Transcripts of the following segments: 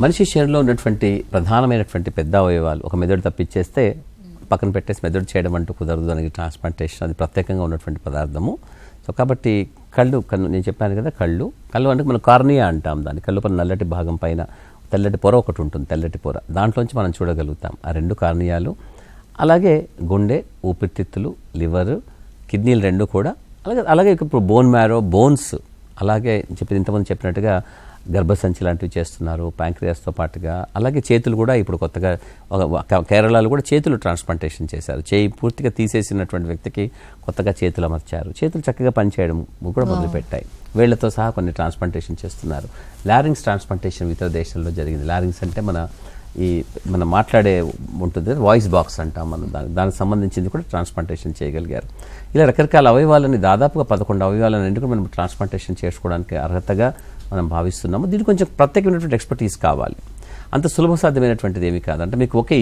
మనిషి శరీరంలో ఉన్నటువంటి ప్రధానమైనటువంటి పెద్ద అవయవాలు ఒక మెదడు తప్పించేస్తే పక్కన పెట్టేసి మెదడు చేయడం అంటూ కుదరదు. దానికి ట్రాన్స్ప్లాంటేషన్ అది ప్రత్యేకంగా ఉన్నటువంటి పదార్థము. సో కాబట్టి కళ్ళు నేను చెప్పాను కదా, కళ్ళు అంటే మనం కార్నియా అంటాం. దాని కళ్ళు పైన నల్లటి భాగం పైన తెల్లటి పొర ఒకటి ఉంటుంది, తెల్లటి పొర, దాంట్లోంచి మనం చూడగలుగుతాం. ఆ రెండు కార్నియాలు, అలాగే గుండె, ఊపిరితిత్తులు, లివర్, కిడ్నీలు రెండు కూడా, అలాగే ఇప్పుడు బోన్ మ్యారో, బోన్స్, అలాగే ఇంతకుముందు చెప్పినట్టుగా గర్భసంచి లాంటివి చేస్తున్నారు ప్యాంక్రియాస్తో పాటుగా. అలాగే చేతులు కూడా ఇప్పుడు కొత్తగా కేరళలో కూడా చేతులు ట్రాన్స్ప్లాంటేషన్ చేశారు. చేయి పూర్తిగా తీసేసినటువంటి వ్యక్తికి కొత్తగా చేతులు అమర్చారు. చేతులు చక్కగా పనిచేయడం కూడా మొదలుపెట్టాయి. వేళ్లతో సహా కొన్ని ట్రాన్స్ప్లాంటేషన్ చేస్తున్నారు. లారింగ్స్ ట్రాన్స్ప్లాంటేషన్ ఇతర దేశాల్లో జరిగింది. లారింగ్స్ అంటే మనం మాట్లాడే ఉంటుంది, వాయిస్ బాక్స్ అంటాం మనం, దానికి సంబంధించింది కూడా ట్రాన్స్ప్లాంటేషన్ చేయగలిగారు. ఇలా రకరకాల అవయవాలని, దాదాపుగా 11 అవయవాలను కూడా మనం ట్రాన్స్ప్లాంటేషన్ చేసుకోవడానికి అర్హతగా మనం భావిస్తున్నాము. దీనికి కొంచెం ప్రత్యేకమైనటువంటి ఎక్స్పర్టీస్ కావాలి. అంత సులభ సాధ్యమైనటువంటిది ఏమీ కాదు. అంటే మీకు ఒకే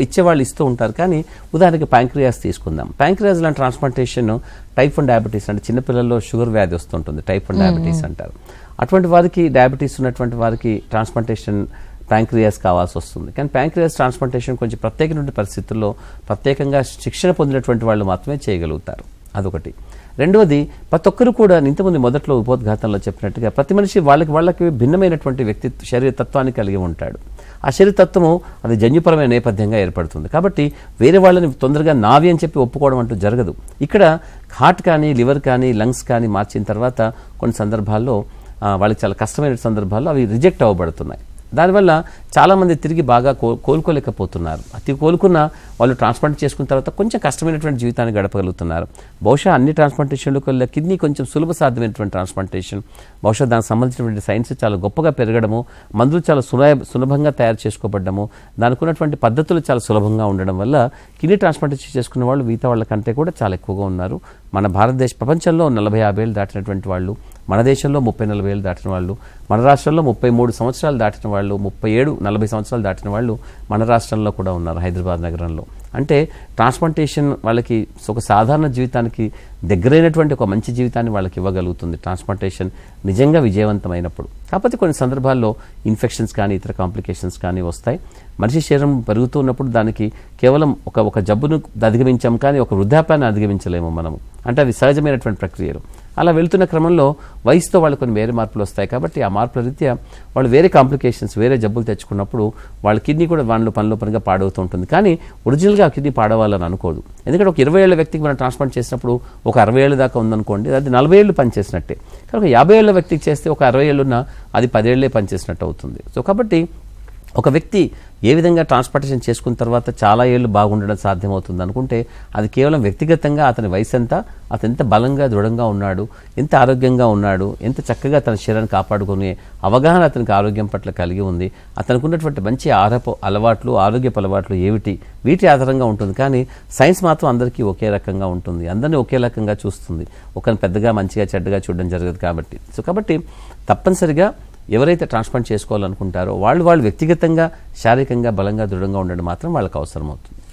ఇచ్చేవాళ్ళు ఇస్తూ ఉంటారు. కానీ ఉదాహరణకి ప్యాంక్రియాస్ తీసుకుందాం. ప్యాంక్రియాస్ లాంటి ట్రాన్స్ప్లాంటేషన్ టైప్ 1 డయాబెటీస్ అంటే చిన్నపిల్లల్లో షుగర్ వ్యాధి వస్తుంటుంది, టైప్ 1 డయాబెటీస్ అంటారు. అటువంటి వారికి, డయాబెటీస్ ఉన్నటువంటి వారికి ట్రాన్స్ప్లాంటేషన్ ప్యాంక్రియాస్ కావాల్సి వస్తుంది. కానీ ప్యాంక్రియాస్ ట్రాన్స్ప్లాంటేషన్ కొంచెం ప్రత్యేకమైన పరిస్థితుల్లో ప్రత్యేకంగా శిక్షణ పొందినటువంటి వాళ్ళు మాత్రమే చేయగలుగుతారు. అదొకటి. రెండవది, ప్రతి ఒక్కరు కూడా ఇంతకుముందు మొదట్లో ఉపోద్ఘాతంలో చెప్పినట్టుగా ప్రతి మనిషి వాళ్ళకి భిన్నమైనటువంటి శరీర తత్వాన్ని కలిగి ఉంటాడు. ఆ శరీరతత్వము అది జన్యుపరమైన నేపథ్యంగా ఏర్పడుతుంది. కాబట్టి వేరే వాళ్ళని తొందరగా నావి అని చెప్పి ఒప్పుకోవడం అంటూ జరగదు. ఇక్కడ హార్ట్ కానీ, లివర్ కానీ, లంగ్స్ కానీ మార్చిన తర్వాత కొన్ని సందర్భాల్లో వాళ్ళకి చాలా కష్టమైన సందర్భాల్లో అవి రిజెక్ట్ అవ్వబడుతున్నాయి. దానివల్ల చాలామంది తిరిగి బాగా కోలుకోలేకపోతున్నారు. అతి కోలుకున్న వాళ్ళు ట్రాన్స్ప్లాంట్ చేసుకున్న తర్వాత కొంచెం కష్టమైనటువంటి జీవితాన్ని గడపగలుగుతున్నారు. బహుశా అన్ని ట్రాన్స్ప్లాంటేషన్లకు వల్ల కిడ్నీ కొంచెం సులభ సాధ్యమైనటువంటి ట్రాన్స్ప్లాంటేషన్. బహుశా దానికి సంబంధించినటువంటి సైన్స్ చాలా గొప్పగా పెరగడము, మందులు చాలా సులభంగా తయారు చేసుకోబడ్డము, దానికి ఉన్నటువంటి పద్ధతులు చాలా సులభంగా ఉండడం వల్ల కిడ్నీ ట్రాన్స్ప్లాంటేషన్ చేసుకున్న వాళ్ళు మిగతా వాళ్ళ కంటే కూడా చాలా ఎక్కువగా ఉన్నారు. మన ప్రపంచంలో 40-50 ఏళ్ళు దాటినటువంటి వాళ్ళు, మన దేశంలో 30-40 ఏళ్ళు దాటిన వాళ్ళు, మన రాష్ట్రంలో 33 సంవత్సరాలు దాటిన వాళ్ళు, 37-40 సంవత్సరాలు దాటిన వాళ్ళు మన రాష్ట్రంలో కూడా ఉన్నారు, హైదరాబాద్ నగరంలో. అంటే ట్రాన్స్ప్లాంటేషన్ వాళ్ళకి ఒక సాధారణ జీవితానికి దగ్గరైనటువంటి ఒక మంచి జీవితాన్ని వాళ్ళకి ఇవ్వగలుగుతుంది ట్రాన్స్ప్లాంటేషన్ నిజంగా విజయవంతమైనప్పుడు. కాకపోతే కొన్ని సందర్భాల్లో ఇన్ఫెక్షన్స్ కానీ ఇతర కాంప్లికేషన్స్ కానీ వస్తాయి. మనిషి శరీరం పెరుగుతూ ఉన్నప్పుడు దానికి కేవలం ఒక జబ్బును అధిగమించాం, కానీ ఒక వృద్ధాప్యాన్ని అధిగమించలేము మనము. అంటే అవి సహజమైనటువంటి ప్రక్రియలు. అలా వెళ్తున్న క్రమంలో వయసుతో వాళ్ళు కొన్ని వేరే మార్పులు వస్తాయి. కాబట్టి ఆ మార్పుల రీత్యా వాళ్ళు వేరే కాంప్లికేషన్స్, వేరే జబ్బులు తెచ్చుకున్నప్పుడు వాళ్ళ కిడ్నీ కూడా పనిలో పనిగా పాడవుతూ ఉంటుంది. కానీ ఒరిజినల్గా ఆ కిడ్నీ పాడవాలని అనుకోదు. ఎందుకంటే ఒక 20 ఏళ్ల వ్యక్తికి మనం ట్రాన్స్ప్లాంట్ చేసినప్పుడు ఒక 60 ఏళ్ళ దాకా ఉందనుకోండి, అది 40 ఏళ్ళు పనిచేసినట్టే. కానీ ఒక 50 ఏళ్ల వ్యక్తికి చేస్తే ఒక 60 ఏళ్ళున్నా అది 10 ఏళ్లే పనిచేసినట్టు అవుతుంది. సో కాబట్టి ఒక వ్యక్తి ఏ విధంగా ట్రాన్స్ప్లాంటేషన్ చేసుకున్న తర్వాత చాలా ఏళ్ళు బాగుండడం సాధ్యమవుతుంది అనుకుంటే అది కేవలం వ్యక్తిగతంగా అతని వయసు ఎంత, అతను ఎంత బలంగా దృఢంగా ఉన్నాడు, ఎంత ఆరోగ్యంగా ఉన్నాడు, ఎంత చక్కగా తన శరీరాన్ని కాపాడుకునే అవగాహన అతనికి ఆరోగ్యం పట్ల కలిగి ఉంది, అతనికి ఉన్నటువంటి మంచి ఆరోగ్యపు అలవాట్లు ఏమిటి, వీటి ఆధారంగా ఉంటుంది. కానీ సైన్స్ మాత్రం అందరికీ ఒకే రకంగా ఉంటుంది, అందరినీ ఒకే రకంగా చూస్తుంది. ఒకరిని పెద్దగా మంచిగా చెడ్డగా చూడడం జరగదు. కాబట్టి తప్పనిసరిగా ఎవరైతే ట్రాన్స్ప్లాంట్ చేసుకోవాలనుకుంటారో వాళ్ళు వ్యక్తిగతంగా శారీరకంగా బలంగా దృఢంగా ఉండడం మాత్రం వాళ్ళకి అవసరం అవుతుంది.